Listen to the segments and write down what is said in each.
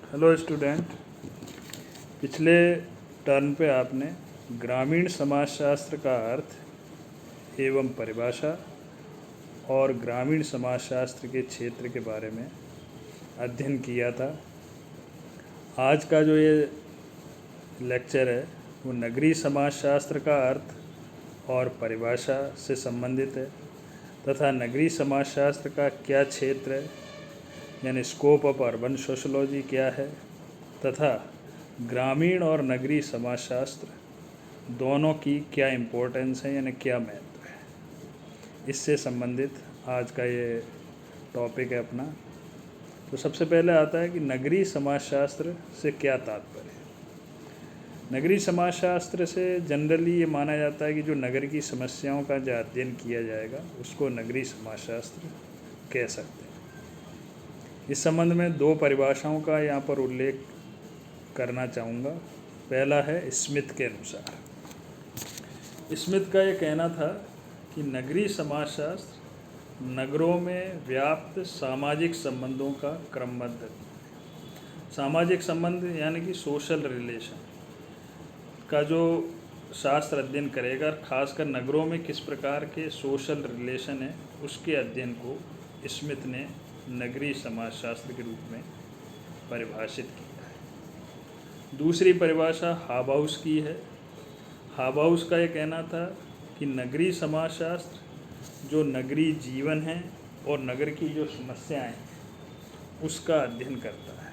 Hello student. पिछले turn पे आपने ग्रामीण समाजशास्त्र का अर्थ एवं परिभाषा और ग्रामीण समाजशास्त्र के क्षेत्र के बारे में अध्ययन किया था। आज का जो ये लेक्चर है वो नगरीय समाजशास्त्र का अर्थ और परिभाषा से संबंधित है तथा नगरीय समाजशास्त्र का क्या क्षेत्र है यानी स्कोप ऑफ अर्बन सोशोलॉजी क्या है तथा ग्रामीण और नगरीय समाजशास्त्र दोनों की क्या इम्पोर्टेंस है यानी क्या महत्व है, इससे संबंधित आज का ये टॉपिक है अपना। तो सबसे पहले आता है कि नगरीय समाजशास्त्र से क्या तात्पर्य है। नगरीय समाजशास्त्र से जनरली ये माना जाता है कि जो नगर की समस्याओं का जो अध्ययन किया जाएगा उसको नगरीय समाजशास्त्र कह सकते हैं। इस संबंध में दो परिभाषाओं का यहाँ पर उल्लेख करना चाहूँगा। पहला है स्मिथ के अनुसार। स्मिथ का ये कहना था कि नगरीय समाजशास्त्र नगरों में व्याप्त सामाजिक संबंधों का क्रमबद्ध, सामाजिक संबंध यानी कि सोशल रिलेशन का जो शास्त्र अध्ययन करेगा, खासकर नगरों में किस प्रकार के सोशल रिलेशन है उसके अध्ययन को स्मिथ ने नगरीय समाजशास्त्र के रूप में परिभाषित किया है। दूसरी परिभाषा हाबाउस की है। हाबाउस का ये कहना था कि नगरीय समाजशास्त्र जो नगरीय जीवन है और नगर की जो समस्याएं हैं उसका अध्ययन करता है,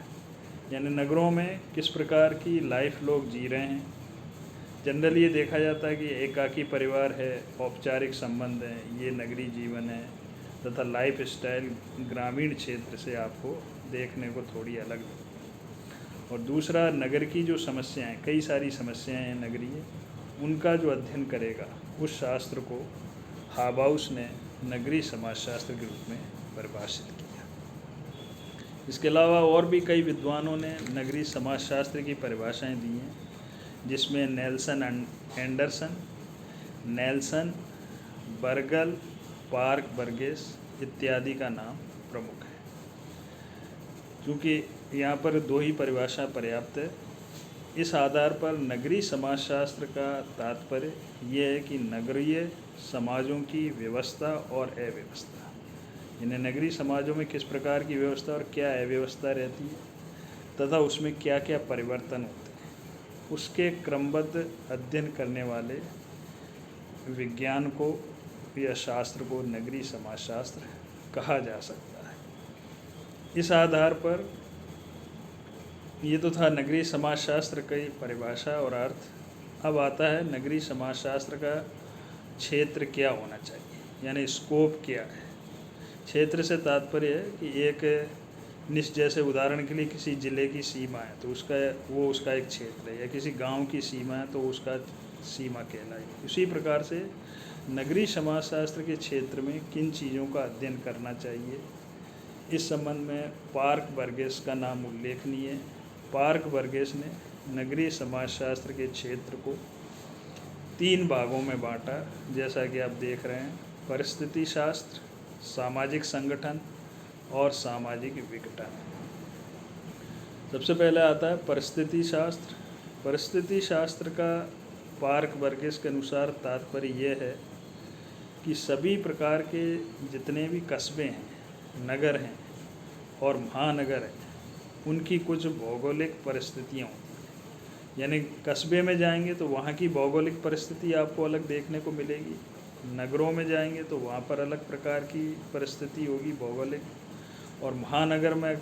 यानी नगरों में किस प्रकार की लाइफ लोग जी रहे हैं। जनरली ये देखा जाता है कि एकाकी परिवार है, औपचारिक संबंध है, ये नगरीय जीवन है तथा लाइफ स्टाइल ग्रामीण क्षेत्र से आपको देखने को थोड़ी अलग है। और दूसरा नगर की जो समस्याएं, कई सारी समस्याएं हैं नगरीय, उनका जो अध्ययन करेगा उस शास्त्र को हाबाउस ने नगरीय समाजशास्त्र के रूप में परिभाषित किया। इसके अलावा और भी कई विद्वानों ने नगरीय समाजशास्त्र की परिभाषाएं दी हैं, जिसमें Nelson Anderson, Nelson, burgle, park Burgess इत्यादि का नाम प्रमुख है। क्योंकि यहाँ पर दो ही परिभाषा पर्याप्त है, इस आधार पर नगरीय समाजशास्त्र का तात्पर्य ये है कि नगरीय समाजों की व्यवस्था और अव्यवस्था, यानी नगरीय समाजों में किस प्रकार की व्यवस्था और क्या अव्यवस्था रहती है तथा उसमें क्या क्या परिवर्तन होते हैं, उसके क्रमबद्ध अध्ययन करने वाले विज्ञान को या शास्त्र को नगरीय समाजशास्त्र कहा जा सकता है। इस आधार पर ये तो था नगरीय समाजशास्त्र की परिभाषा और अर्थ। अब आता है नगरीय समाजशास्त्र का क्षेत्र क्या होना चाहिए, यानी स्कोप क्या है। क्षेत्र से तात्पर्य है कि एक जैसे उदाहरण के लिए किसी ज़िले की सीमा है तो उसका एक क्षेत्र है, या किसी गांव की सीमा है तो उसका सीमा कहलाएगी। उसी प्रकार से नगरीय समाजशास्त्र के क्षेत्र में किन चीज़ों का अध्ययन करना चाहिए, इस संबंध में पार्क बर्गेस का नाम उल्लेखनीय है। पार्क बर्गेस ने नगरीय समाजशास्त्र के क्षेत्र को 3 भागों में बांटा, जैसा कि आप देख रहे हैं: परिस्थिति शास्त्र, सामाजिक संगठन और सामाजिक विघटन। सबसे पहले आता है परिस्थिति शास्त्र। परिस्थिति शास्त्र का पार्क बर्गेस के अनुसार तात्पर्य यह है कि सभी प्रकार के जितने भी कस्बे हैं, नगर हैं और महानगर हैं, उनकी कुछ भौगोलिक परिस्थितियाँ होती हैं। यानी कस्बे में जाएंगे तो वहाँ की भौगोलिक परिस्थिति आपको अलग देखने को मिलेगी, नगरों में जाएंगे तो वहाँ पर अलग प्रकार की परिस्थिति होगी भौगोलिक, और महानगर में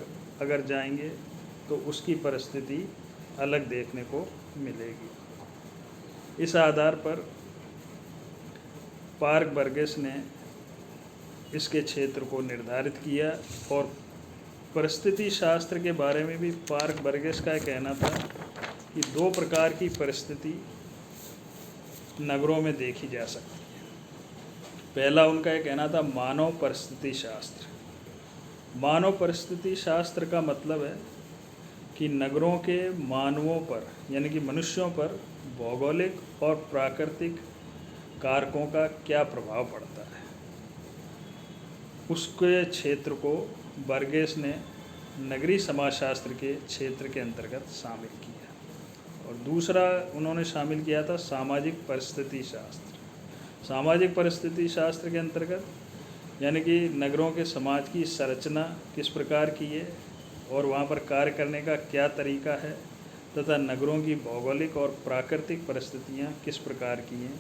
अगर जाएंगे तो उसकी परिस्थिति अलग देखने को मिलेगी। इस आधार पर पार्क बर्गेस ने इसके क्षेत्र को निर्धारित किया। और परिस्थिति शास्त्र के बारे में भी पार्क बर्गेस का कहना था कि 2 प्रकार की परिस्थिति नगरों में देखी जा सकती है। पहला उनका यह कहना था मानव परिस्थिति शास्त्र। मानव परिस्थिति शास्त्र का मतलब है कि नगरों के मानवों पर यानी कि मनुष्यों पर भौगोलिक और प्राकृतिक कारकों का क्या प्रभाव पड़ता है। उसके क्षेत्र को बर्गेस ने नगरीय समाजशास्त्र के क्षेत्र के अंतर्गत शामिल किया। और दूसरा उन्होंने शामिल किया था सामाजिक परिस्थिति शास्त्र। सामाजिक परिस्थिति शास्त्र के अंतर्गत यानी कि नगरों के समाज की संरचना किस प्रकार की है और वहाँ पर कार्य करने का क्या तरीका है, तथा नगरों की भौगोलिक और प्राकृतिक परिस्थितियाँ किस प्रकार की हैं,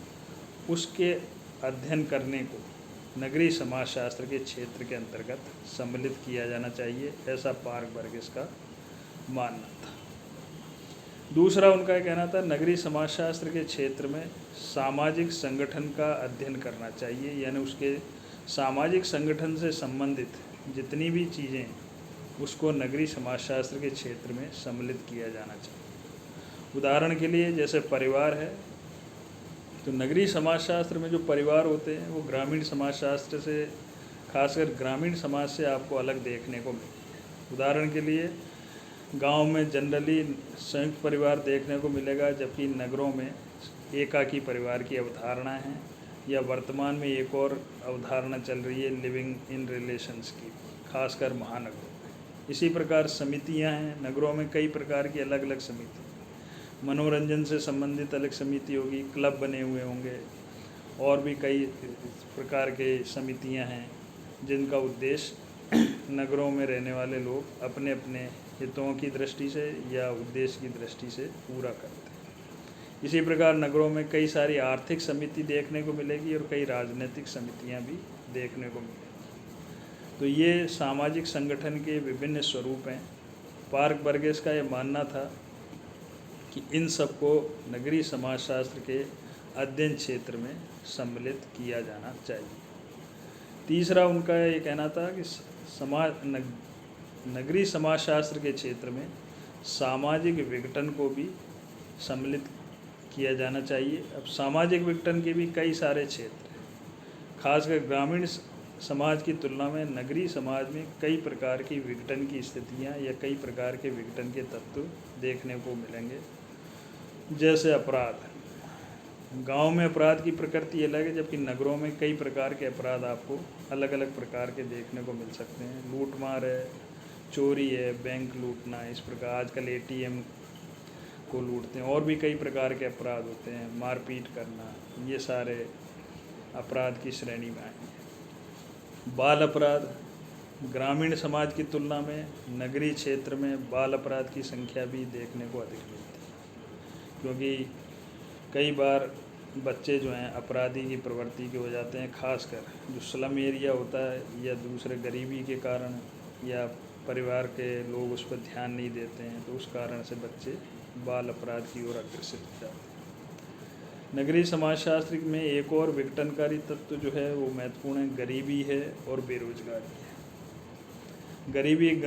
उसके अध्ययन करने को नगरीय समाजशास्त्र के क्षेत्र के अंतर्गत सम्मिलित किया जाना चाहिए, ऐसा पार्क-बर्गेस का मानना था। दूसरा उनका कहना था नगरीय समाजशास्त्र के क्षेत्र में सामाजिक संगठन का अध्ययन करना चाहिए, यानी उसके सामाजिक संगठन से संबंधित जितनी भी चीज़ें उसको नगरीय समाजशास्त्र के क्षेत्र में सम्मिलित किया जाना चाहिए। उदाहरण के लिए जैसे परिवार है, तो नगरीय समाजशास्त्र में जो परिवार होते हैं वो ग्रामीण समाजशास्त्र से, खासकर ग्रामीण समाज से आपको अलग देखने को मिलती है। उदाहरण के लिए गांव में जनरली संयुक्त परिवार देखने को मिलेगा, जबकि नगरों में एकाकी परिवार की अवधारणा है, या वर्तमान में एक और अवधारणा चल रही है लिविंग इन रिलेशंस की, खासकर महानगरों में। इसी प्रकार समितियां हैं, नगरों में कई प्रकार की अलग अलग समिति, मनोरंजन से संबंधित अलग समिति होगी, क्लब बने हुए होंगे, और भी कई प्रकार के समितियां हैं जिनका उद्देश्य नगरों में रहने वाले लोग अपने अपने हितों की दृष्टि से या उद्देश्य की दृष्टि से पूरा करते हैं। इसी प्रकार नगरों में कई सारी आर्थिक समिति देखने को मिलेगी और कई राजनीतिक समितियां भी देखने को मिलेगी। तो ये सामाजिक संगठन के विभिन्न स्वरूप हैं। पार्क-बर्गेस का ये मानना था कि इन सबको नगरीय समाजशास्त्र के अध्ययन क्षेत्र में सम्मिलित किया जाना चाहिए। तीसरा उनका ये कहना था कि नगरीय समाजशास्त्र के क्षेत्र में सामाजिक विघटन को भी सम्मिलित किया जाना चाहिए। अब सामाजिक विघटन के भी कई सारे क्षेत्र हैं, खासकर ग्रामीण समाज की तुलना में नगरीय समाज में कई प्रकार की विघटन की स्थितियां या कई प्रकार के विघटन के तत्व देखने को मिलेंगे। जैसे अपराध, गांव में अपराध की प्रकृति अलग है, जबकि नगरों में कई प्रकार के अपराध आपको अलग अलग प्रकार के देखने को मिल सकते हैं। लूटमार है, चोरी है, बैंक लूटना, इस प्रकार आजकल एटीएम को लूटते हैं, और भी कई प्रकार के अपराध होते हैं, मारपीट करना, ये सारे अपराध की श्रेणी में आएंगे। बाल अपराध, ग्रामीण समाज की तुलना में नगरीय क्षेत्र में बाल अपराध की संख्या भी देखने को अधिक मिलती है, क्योंकि कई बार बच्चे जो हैं अपराधी की प्रवृत्ति के हो जाते हैं, खासकर जो स्लम एरिया होता है या दूसरे गरीबी के कारण या परिवार के लोग उस पर ध्यान नहीं देते हैं, तो उस कारण से बच्चे बाल अपराध की ओर अग्रसित हो जाते हैं। नगरीय समाजशास्त्र में एक और विघटनकारी तत्व जो है वो महत्वपूर्ण है, गरीबी है और बेरोजगारी है। गरीबी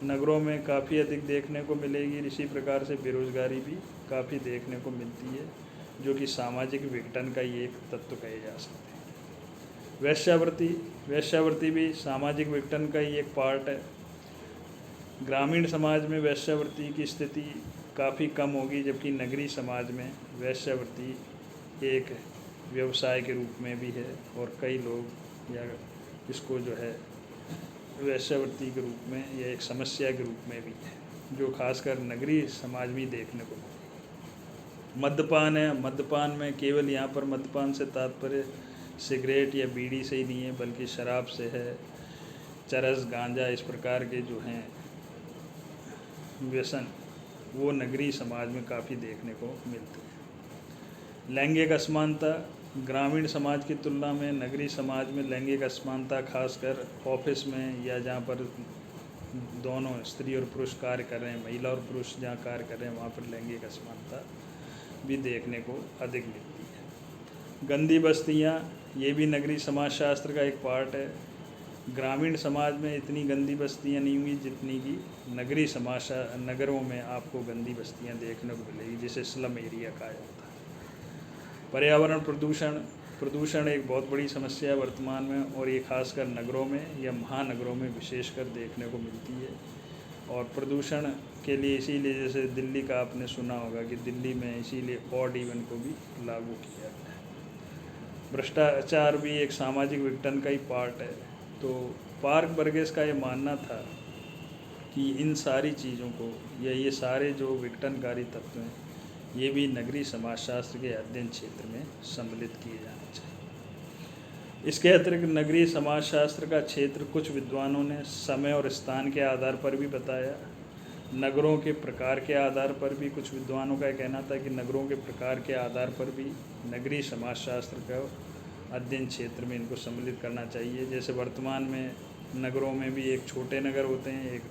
नगरों में काफ़ी अधिक देखने को मिलेगी, इसी प्रकार से बेरोजगारी भी काफ़ी देखने को मिलती है, जो कि सामाजिक विघटन का ही एक तत्व कहे जा सकते हैं। वेश्यावृत्ति भी सामाजिक विघटन का ही एक पार्ट है। ग्रामीण समाज में वेश्यावृत्ति की स्थिति काफ़ी कम होगी, जबकि नगरीय समाज में वेश्यावृत्ति एक व्यवसाय के रूप में भी है, और कई लोग या इसको जो है वेश्यावृत्ति के रूप में या एक समस्या के रूप में भी है, जो खासकर नगरीय समाज में देखने को मिलती है। मद्यपान है, मद्यपान में केवल यहाँ पर मद्यपान से तात्पर्य सिगरेट या बीड़ी से ही नहीं है, बल्कि शराब से है, चरस, गांजा, इस प्रकार के जो हैं व्यसन वो नगरीय समाज में काफ़ी देखने को मिलते हैं। लैंगिक असमानता, ग्रामीण समाज की तुलना में नगरीय समाज में लैंगिक असमानता, खासकर ऑफिस में या जहाँ पर दोनों स्त्री और पुरुष कार्य कर रहे हैं, महिला और पुरुष जहाँ कार्य कर रहे हैं, वहाँ पर लैंगिक असमानता भी देखने को अधिक मिलती है। गंदी बस्तियाँ, ये भी नगरीय समाजशास्त्र का एक पार्ट है। ग्रामीण समाज में इतनी गंदी बस्तियाँ नहीं हुई जितनी कि नगरों में आपको गंदी बस्तियाँ देखने को मिलेगी, जिसे स्लम एरिया कहा जाता है। पर्यावरण प्रदूषण एक बहुत बड़ी समस्या है वर्तमान में, और ये खासकर नगरों में या महानगरों में विशेषकर देखने को मिलती है। और प्रदूषण के लिए इसीलिए जैसे दिल्ली का आपने सुना होगा कि दिल्ली में इसीलिए ऑड इवन को भी लागू किया गया है। भ्रष्टाचार भी एक सामाजिक विघटन का ही पार्ट है। तो पार्क-बर्गेस का ये मानना था कि इन सारी चीज़ों को या ये सारे जो विघटनकारी तत्व हैं ये भी नगरीय समाजशास्त्र के अध्ययन क्षेत्र में सम्मिलित किए जाने चाहिए। इसके अतिरिक्त नगरीय समाजशास्त्र का क्षेत्र कुछ विद्वानों ने समय और स्थान के आधार पर भी बताया। नगरों के प्रकार के आधार पर भी कुछ विद्वानों का कहना था कि नगरों के प्रकार के आधार पर भी नगरीय समाजशास्त्र का अध्ययन क्षेत्र में इनको सम्मिलित करना चाहिए। जैसे वर्तमान में नगरों में भी एक छोटे नगर होते हैं, एक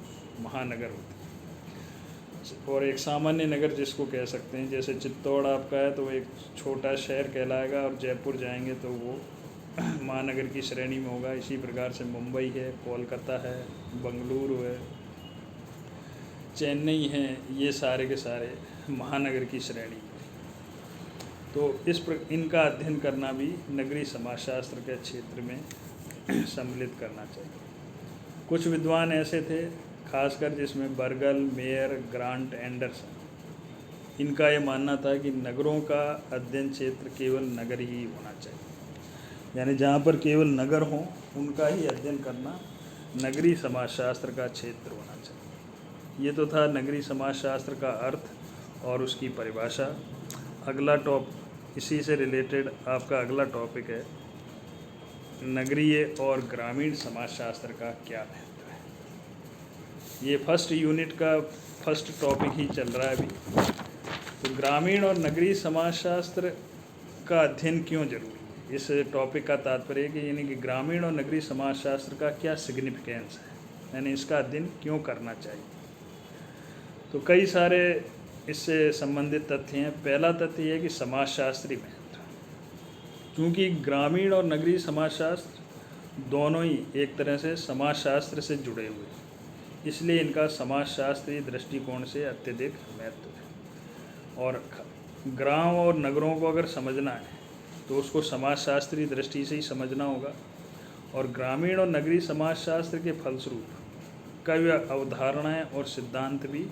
महानगर होते हैं और एक सामान्य नगर जिसको कह सकते हैं। जैसे चित्तौड़ आपका है तो वो एक छोटा शहर कहलाएगा और जयपुर जाएंगे तो वो महानगर की श्रेणी में होगा। इसी प्रकार से मुंबई है, कोलकाता है, बंगलुरु है, चेन्नई है, ये सारे के सारे महानगर की श्रेणी में। तो इनका अध्ययन करना भी नगरीय समाजशास्त्र के क्षेत्र में सम्मिलित करना चाहिए। कुछ विद्वान ऐसे थे खासकर जिसमें बर्गल, मेयर, ग्रांट, एंडरसन, इनका ये मानना था कि नगरों का अध्ययन क्षेत्र केवल नगर ही होना चाहिए, यानी जहाँ पर केवल नगर हों उनका ही अध्ययन करना नगरीय समाजशास्त्र का क्षेत्र होना चाहिए। ये तो था नगरीय समाजशास्त्र का अर्थ और उसकी परिभाषा। अगला इसी से रिलेटेड आपका अगला टॉपिक है नगरीय और ग्रामीण समाजशास्त्र का क्या महत्व है। ये फर्स्ट यूनिट का फर्स्ट टॉपिक ही चल रहा है अभी। तो ग्रामीण और नगरीय समाजशास्त्र का अध्ययन क्यों जरूरी है, इस टॉपिक का तात्पर्य कि यानी कि ग्रामीण और नगरीय समाजशास्त्र का क्या सिग्निफिकेंस है, यानी इसका अध्ययन क्यों करना चाहिए। तो कई सारे इससे संबंधित तथ्य हैं। पहला तथ्य है कि समाजशास्त्री महत्व, क्योंकि ग्रामीण और नगरीय समाजशास्त्र दोनों ही एक तरह से समाजशास्त्र से जुड़े हुए हैं, इसलिए इनका समाजशास्त्रीय दृष्टिकोण से अत्यधिक महत्व है। और गांव और नगरों को अगर समझना है तो उसको समाजशास्त्रीय दृष्टि से ही समझना होगा। और ग्रामीण और नगरीय समाजशास्त्र के फलस्वरूप कई अवधारणाएं और सिद्धांत भी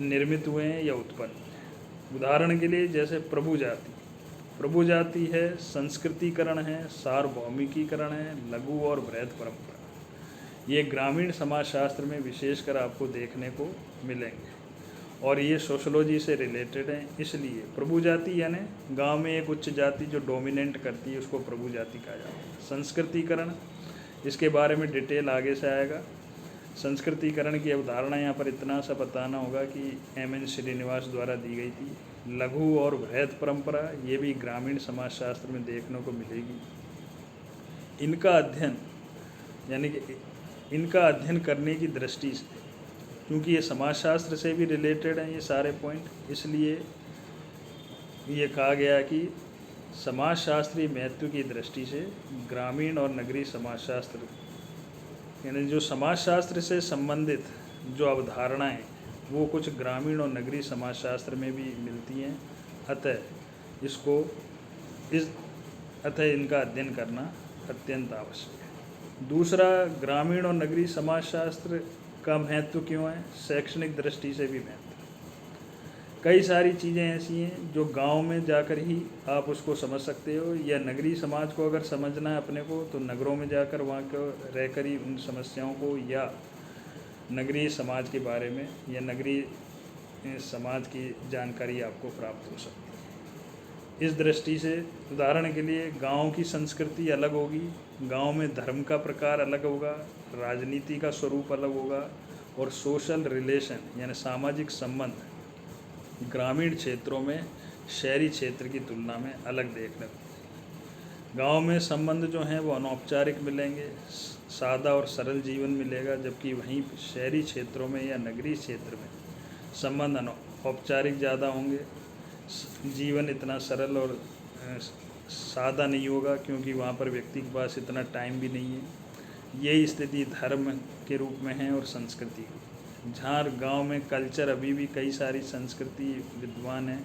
निर्मित हुए हैं या उत्पन्न हुए हैं। उदाहरण के लिए जैसे प्रभु जाति है, संस्कृतिकरण है, सार्वभौमिकीकरण है, लघु और बृहद परंपरा, ये ग्रामीण समाजशास्त्र में विशेषकर आपको देखने को मिलेंगे और ये सोशोलॉजी से रिलेटेड हैं। इसलिए प्रभु जाति यानी गांव में एक उच्च जाति जो डोमिनेंट करती है उसको प्रभु जाति कहा जाता है। संस्कृतिकरण, इसके बारे में डिटेल आगे से आएगा। संस्कृतिकरण की अवधारणा यहाँ पर इतना सा बताना होगा कि M.N. श्रीनिवास द्वारा दी गई थी। लघु और बृहद परंपरा, ये भी ग्रामीण समाजशास्त्र में देखने को मिलेगी। इनका अध्ययन यानी कि इनका अध्ययन करने की दृष्टि से, क्योंकि ये समाजशास्त्र से भी रिलेटेड हैं ये सारे पॉइंट, इसलिए ये कहा गया कि समाजशास्त्रीय महत्व की दृष्टि से ग्रामीण और नगरीय समाजशास्त्र, यानी जो समाजशास्त्र से संबंधित जो अवधारणाएं वो कुछ ग्रामीण और नगरीय समाजशास्त्र में भी मिलती हैं। अतः इनका अध्ययन करना अत्यंत आवश्यक है। दूसरा, ग्रामीण और नगरीय समाजशास्त्र का महत्व क्यों है, शैक्षणिक दृष्टि से भी महत्व। कई सारी चीज़ें ऐसी हैं जो गांव में जाकर ही आप उसको समझ सकते हो, या नगरीय समाज को अगर समझना है अपने को तो नगरों में जाकर वहाँ को रहकर ही उन समस्याओं को या नगरीय समाज के बारे में या नगरीय समाज की जानकारी आपको प्राप्त हो सकती है। इस दृष्टि से उदाहरण के लिए गांव की संस्कृति अलग होगी, गांव में धर्म का प्रकार अलग होगा, राजनीति का स्वरूप अलग होगा और सोशल रिलेशन यानी सामाजिक संबंध ग्रामीण क्षेत्रों में शहरी क्षेत्र की तुलना में अलग देखने को मिलेंगे। गांव में संबंध जो हैं वो अनौपचारिक मिलेंगे, सादा और सरल जीवन मिलेगा, जबकि वहीं शहरी क्षेत्रों में या नगरीय क्षेत्र में संबंध औपचारिक ज़्यादा होंगे, जीवन इतना सरल और सादा नहीं होगा क्योंकि वहाँ पर व्यक्ति के पास इतना टाइम भी नहीं है। यही स्थिति धर्म के रूप में है और संस्कृति, जहाँ गांव में कल्चर अभी भी कई सारी संस्कृति विद्वान है,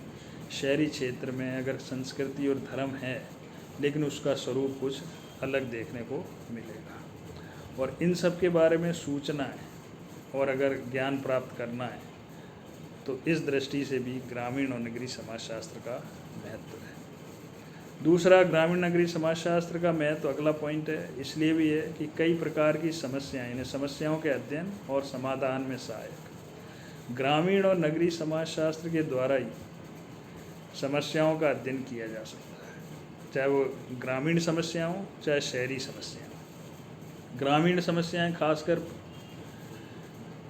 शहरी क्षेत्र में अगर संस्कृति और धर्म है लेकिन उसका स्वरूप कुछ अलग देखने को मिलेगा। और इन सब के बारे में सूचना है और अगर ज्ञान प्राप्त करना है तो इस दृष्टि से भी ग्रामीण और नगरीय समाजशास्त्र का महत्व है। दूसरा, ग्रामीण नगरीय समाजशास्त्र का महत्व अगला पॉइंट है, इसलिए भी है कि कई प्रकार की समस्याएं, इन्हें समस्याओं के अध्ययन और समाधान में सहायक। ग्रामीण और नगरीय समाजशास्त्र के द्वारा ही समस्याओं का अध्ययन किया जा सकता है, चाहे वो ग्रामीण समस्या हो चाहे शहरी समस्या हो। ग्रामीण समस्याएं खासकर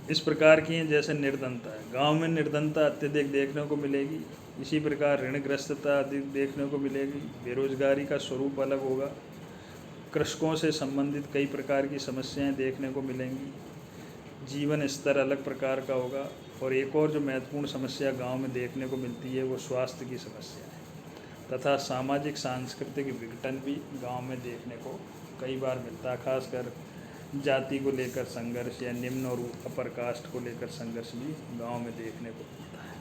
इस प्रकार की हैं जैसे निर्धनता है। गांव में निर्धनता अत्यधिक देखने को मिलेगी। इसी प्रकार ऋणग्रस्तता अधिक देखने को मिलेगी। बेरोजगारी का स्वरूप अलग होगा। कृषकों से संबंधित कई प्रकार की समस्याएं देखने को मिलेंगी। जीवन स्तर अलग प्रकार का होगा। और एक और जो महत्वपूर्ण समस्या गांव में देखने को मिलती है वो स्वास्थ्य की समस्या है, तथा सामाजिक सांस्कृतिक विघटन भी गांव में देखने को कई बार मिलता है। खासकर जाति को लेकर संघर्ष या निम्न और अपर कास्ट को लेकर संघर्ष भी गांव में देखने को मिलता है।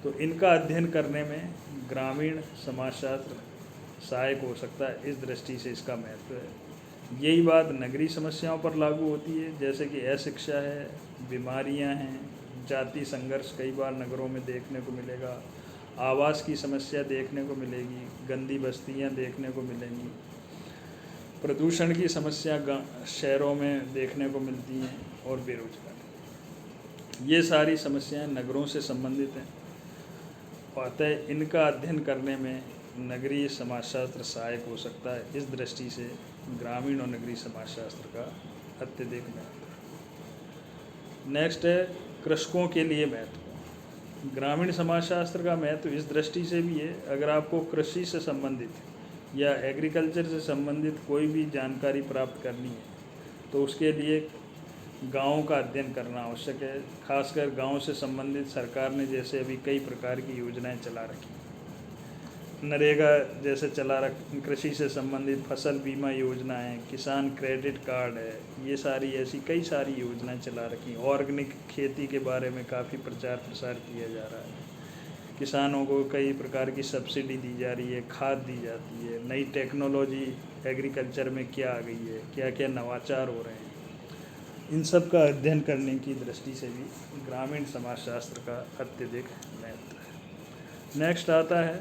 तो इनका अध्ययन करने में ग्रामीण समाजशास्त्र सहायक हो सकता है, इस दृष्टि से इसका महत्व है। यही बात नगरीय समस्याओं पर लागू होती है, जैसे कि अशिक्षा है, बीमारियां हैं, जाति संघर्ष कई बार नगरों में देखने को मिलेगा, आवास की समस्या देखने को मिलेगी, गंदी बस्तियां देखने को मिलेंगी, प्रदूषण की समस्या शहरों में देखने को मिलती हैं, और बेरोजगारी। ये सारी समस्याएं नगरों से संबंधित हैं, अतः इनका अध्ययन करने में नगरीय समाजशास्त्र सहायक हो सकता है। इस दृष्टि से ग्रामीण और नगरीय समाजशास्त्र का अत्यधिक महत्व। नेक्स्ट है कृषकों के लिए महत्व। ग्रामीण समाजशास्त्र का महत्व इस दृष्टि से भी है, अगर आपको कृषि से संबंधित या एग्रीकल्चर से संबंधित कोई भी जानकारी प्राप्त करनी है तो उसके लिए गाँव का अध्ययन करना आवश्यक है। खासकर गाँव से संबंधित सरकार ने जैसे अभी कई प्रकार की योजनाएं चला रखी, नरेगा जैसे चला कृषि से संबंधित फसल बीमा योजना है, किसान क्रेडिट कार्ड है, ये सारी ऐसी कई सारी योजनाएं चला रखी। ऑर्गेनिक खेती के बारे में काफ़ी प्रचार प्रसार किया जा रहा है। किसानों को कई प्रकार की सब्सिडी दी जा रही है, खाद दी जाती है, नई टेक्नोलॉजी एग्रीकल्चर में क्या आ गई है, क्या क्या नवाचार हो रहे हैं, इन सब का अध्ययन करने की दृष्टि से भी ग्रामीण समाजशास्त्र का अत्यधिक महत्व है। नेक्स्ट आता है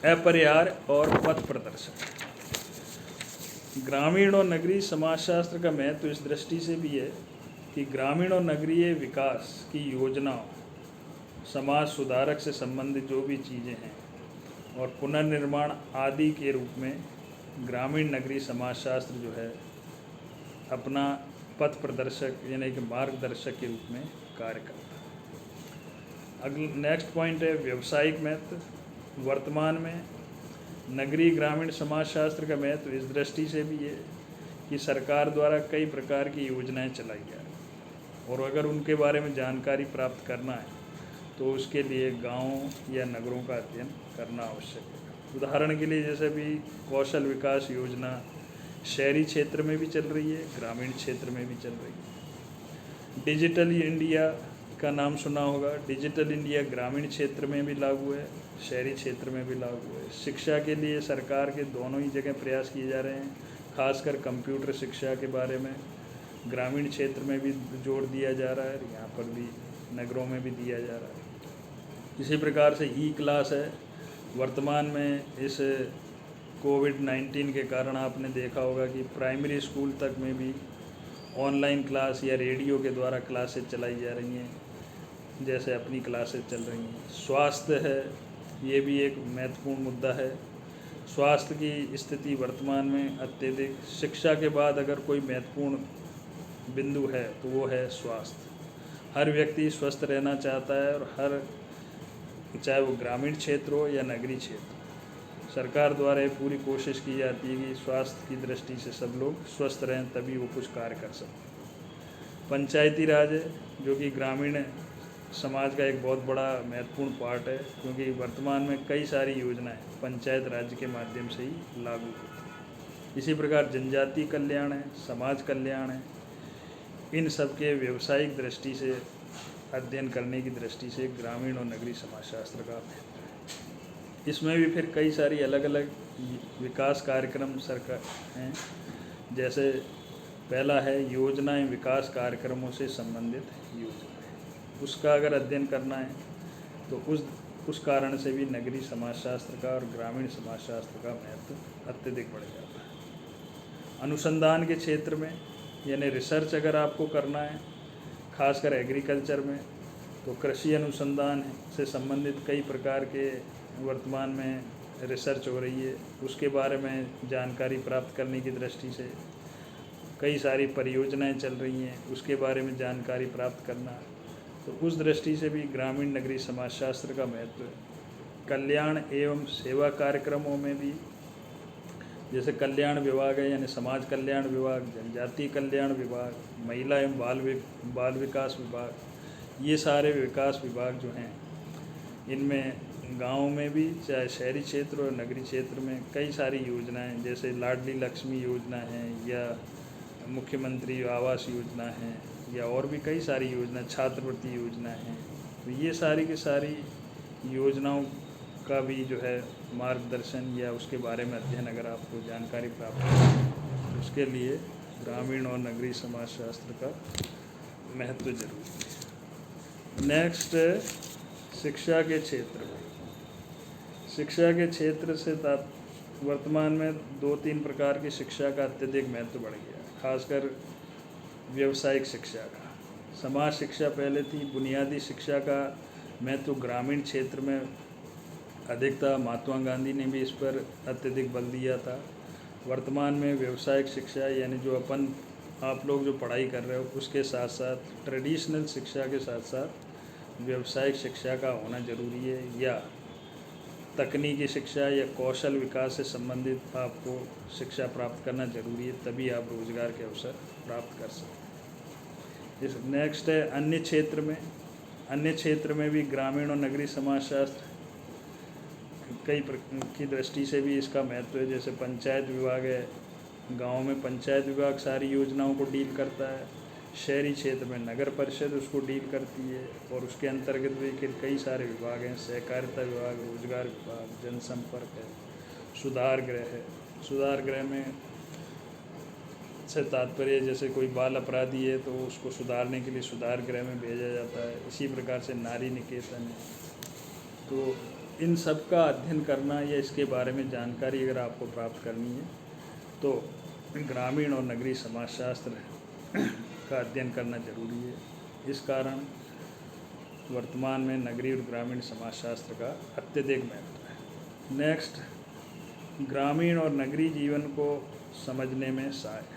अपरिहार्य और पथ प्रदर्शक। ग्रामीण और नगरीय समाजशास्त्र का महत्व इस दृष्टि से भी है कि ग्रामीण और नगरीय विकास की योजनाओं, समाज सुधारक से संबंधित जो भी चीज़ें हैं और पुनर्निर्माण आदि के रूप में ग्रामीण नगरीय समाजशास्त्र जो है अपना पथ प्रदर्शक यानी कि मार्गदर्शक के रूप में कार्य करता है। अगला नेक्स्ट पॉइंट है व्यवसायिक महत्व। वर्तमान में नगरीय ग्रामीण समाजशास्त्र का महत्व इस दृष्टि से भी है कि सरकार द्वारा कई प्रकार की योजनाएं चलाई जा रही हैं, और अगर उनके बारे में जानकारी प्राप्त करना है तो उसके लिए गाँव या नगरों का अध्ययन करना आवश्यक है। उदाहरण के लिए जैसे भी कौशल विकास योजना शहरी क्षेत्र में भी चल रही है, ग्रामीण क्षेत्र में भी चल रही है। डिजिटल इंडिया का नाम सुना होगा। डिजिटल इंडिया ग्रामीण क्षेत्र में भी लागू है, शहरी क्षेत्र में भी लागू है। शिक्षा के लिए सरकार के दोनों ही जगह प्रयास किए जा रहे हैं। खासकर कंप्यूटर शिक्षा के बारे में ग्रामीण क्षेत्र में भी जोर दिया जा रहा है, यहाँ पर भी नगरों में भी दिया जा रहा है। इसी प्रकार से ई क्लास है। वर्तमान में इस कोविड-19 के कारण आपने देखा होगा कि प्राइमरी स्कूल तक में भी ऑनलाइन क्लास या रेडियो के द्वारा क्लासेस चलाई जा रही हैं, जैसे अपनी क्लासेस चल रही हैं। स्वास्थ्य है, ये भी एक महत्वपूर्ण मुद्दा है। स्वास्थ्य की स्थिति वर्तमान में अत्यधिक, शिक्षा के बाद अगर कोई महत्वपूर्ण बिंदु है तो वो है स्वास्थ्य। हर व्यक्ति स्वस्थ रहना चाहता है, और हर चाहे वो ग्रामीण क्षेत्र हो या नगरीय क्षेत्र, सरकार द्वारा ये पूरी कोशिश की जाती है कि स्वास्थ्य की दृष्टि से सब लोग स्वस्थ रहें, तभी वो कुछ कार्य कर सकते। पंचायती राज है, जो कि ग्रामीण समाज का एक बहुत बड़ा महत्वपूर्ण पार्ट है, क्योंकि वर्तमान में कई सारी योजनाएं पंचायत राज के माध्यम से ही लागू होती हैं। इसी प्रकार जनजाति कल्याण है, समाज कल्याण है, इन सब के व्यवसायिक दृष्टि से अध्ययन करने की दृष्टि से ग्रामीण और नगरीय समाजशास्त्र का महत्व है। इसमें भी फिर कई सारी अलग अलग विकास कार्यक्रम सरकार हैं, जैसे पहला है योजनाएं विकास कार्यक्रमों से संबंधित योजनाएं। उसका अगर अध्ययन करना है तो उस उस कारण से भी नगरीय समाजशास्त्र का और ग्रामीण समाजशास्त्र का महत्व अत्यधिक बढ़ जाता है। अनुसंधान के क्षेत्र में यानी रिसर्च अगर आपको करना है, खासकर एग्रीकल्चर में, तो कृषि अनुसंधान से संबंधित कई प्रकार के वर्तमान में रिसर्च हो रही है। उसके बारे में जानकारी प्राप्त करने की दृष्टि से कई सारी परियोजनाएं चल रही हैं, उसके बारे में जानकारी प्राप्त करना, तो उस दृष्टि से भी ग्रामीण नगरीय समाजशास्त्र का महत्व है। कल्याण एवं सेवा कार्यक्रमों में भी, जैसे कल्याण विभाग है यानी समाज कल्याण विभाग, जनजातीय कल्याण विभाग, महिला एवं बाल विकास विभाग, ये सारे विकास विभाग जो हैं, इनमें गाँव में भी, चाहे शहरी क्षेत्र और नगरीय क्षेत्र में, कई सारी योजनाएं, जैसे लाडली लक्ष्मी योजना है या मुख्यमंत्री आवास योजना है या और भी कई सारी योजना, छात्रवृत्ति योजना है, तो ये सारी की सारी योजनाओं का भी जो है मार्गदर्शन या उसके बारे में अध्ययन अगर आपको जानकारी प्राप्त है, तो उसके लिए ग्रामीण और नगरीय समाजशास्त्र का महत्व जरूरी है। नेक्स्ट, शिक्षा के क्षेत्र में। शिक्षा के क्षेत्र से वर्तमान में 2-3 प्रकार की शिक्षा का अत्यधिक महत्व बढ़ गया है, खासकर व्यावसायिक शिक्षा का। समाज शिक्षा पहले थी, बुनियादी शिक्षा का महत्व ग्रामीण क्षेत्र में अधिक था। महात्मा गांधी ने भी इस पर अत्यधिक बल दिया था। वर्तमान में व्यावसायिक शिक्षा यानी जो आप लोग जो पढ़ाई कर रहे हो, उसके साथ साथ ट्रेडिशनल शिक्षा के साथ साथ व्यावसायिक शिक्षा का होना जरूरी है, या तकनीकी शिक्षा या कौशल विकास से संबंधित आपको शिक्षा प्राप्त करना जरूरी है, तभी आप रोजगार के अवसर प्राप्त कर सकते हैं। नेक्स्ट है अन्य क्षेत्र में। अन्य क्षेत्र में भी ग्रामीण और नगरीय समाजशास्त्र कई की दृष्टि से भी इसका महत्व है। जैसे पंचायत विभाग है, गांव में पंचायत विभाग सारी योजनाओं को डील करता है। शहरी क्षेत्र में नगर परिषद उसको डील करती है, और उसके अंतर्गत भी कई सारे विभाग हैं, सहकारिता विभाग, रोजगार विभाग, जनसंपर्क है, सुधार गृह है। सुधार गृह में से तात्पर्य जैसे कोई बाल अपराधी है तो उसको सुधारने के लिए सुधार गृह में भेजा जाता है। इसी प्रकार से नारी निकेतन है। तो इन सब का अध्ययन करना या इसके बारे में जानकारी अगर आपको प्राप्त करनी है, तो ग्रामीण और नगरीय समाजशास्त्र का अध्ययन करना जरूरी है। इस कारण वर्तमान में नगरीय और ग्रामीण समाजशास्त्र का अत्यधिक महत्व है। नेक्स्ट, ग्रामीण और नगरीय जीवन को समझने में सहायक।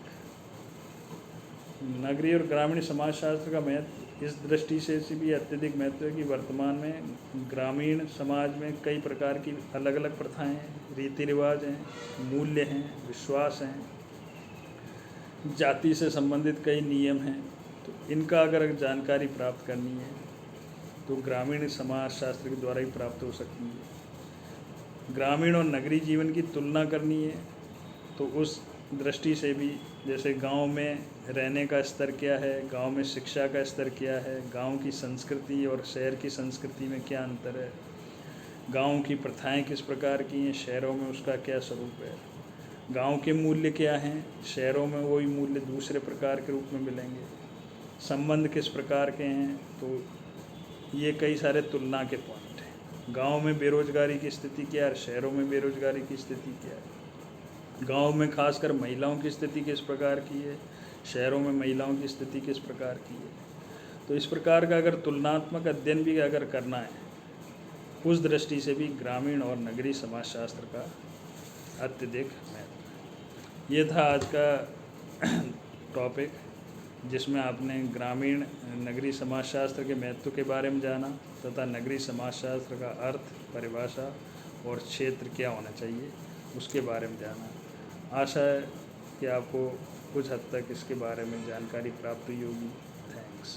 नगरीय और ग्रामीण समाजशास्त्र का महत्व इस दृष्टि से भी अत्यधिक महत्व है कि वर्तमान में ग्रामीण समाज में कई प्रकार की अलग अलग प्रथाएं हैं, रीति रिवाज हैं, मूल्य हैं, विश्वास हैं, जाति से संबंधित कई नियम हैं। तो इनका अगर जानकारी प्राप्त करनी है तो ग्रामीण समाजशास्त्र के द्वारा ही प्राप्त हो सकती है। ग्रामीण और नगरीय जीवन की तुलना करनी है तो उस दृष्टि से भी, जैसे गांव में रहने का स्तर क्या है, गांव में शिक्षा का स्तर क्या है, गांव की संस्कृति और शहर की संस्कृति में क्या अंतर है, गांव की प्रथाएं किस प्रकार की हैं, शहरों में उसका क्या स्वरूप है, गांव के मूल्य क्या हैं, शहरों में वही मूल्य दूसरे प्रकार के रूप में मिलेंगे, संबंध किस प्रकार के हैं। तो ये कई सारे तुलना के पॉइंट हैं। गांव में बेरोजगारी की स्थिति क्या है, शहरों में बेरोजगारी की स्थिति क्या है, गांव में खासकर महिलाओं की स्थिति किस प्रकार की है, शहरों में महिलाओं की स्थिति किस प्रकार की है। तो इस प्रकार का अगर तुलनात्मक अध्ययन भी अगर करना है, उस दृष्टि से भी ग्रामीण और नगरीय समाजशास्त्र का अत्यधिक महत्व। ये था आज का टॉपिक, जिसमें आपने ग्रामीण नगरीय समाजशास्त्र के महत्व के बारे में जाना तथा नगरीय समाजशास्त्र का अर्थ, परिभाषा और क्षेत्र क्या होना चाहिए उसके बारे में जाना। आशा है कि आपको कुछ हद तक इसके बारे में जानकारी प्राप्त हुई होगी। थैंक्स।